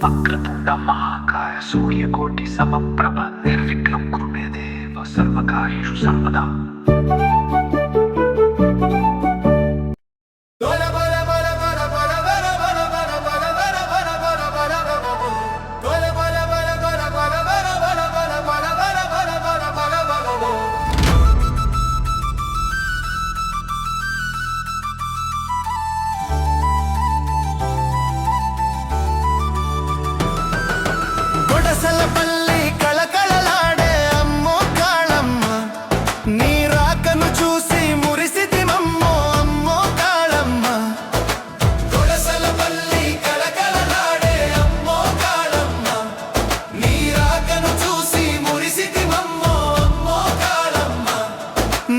వక్రతుండ మహాకాయ సూర్యకోటి సమప్రభ నిర్విఘ్నం కురు మే దేవ సర్వకార్యేషు సర్వదా. పల్లి కళకళలాడే అమ్మో కాళమ్మ, నీ రాకను చూసి మురిసితిమమ్మో అమ్మో కాళమ్మ. కొడసలపల్లి కళకళలాడే అమ్మో కాళమ్మ, నీ రాకను చూసి మురిసితిమమ్మో అమ్మో కాళమ్మ.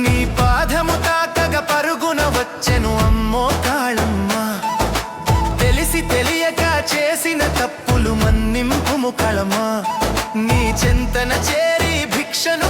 నీ పాదము తాకగా పరుగున వచ్చెను అమ్మో కాళమ్మ, తెలిసి తెలియక చేసిన తప్పులు మన్నింపుము కాళమ్మ. నీ చింతన చేరి భిక్షను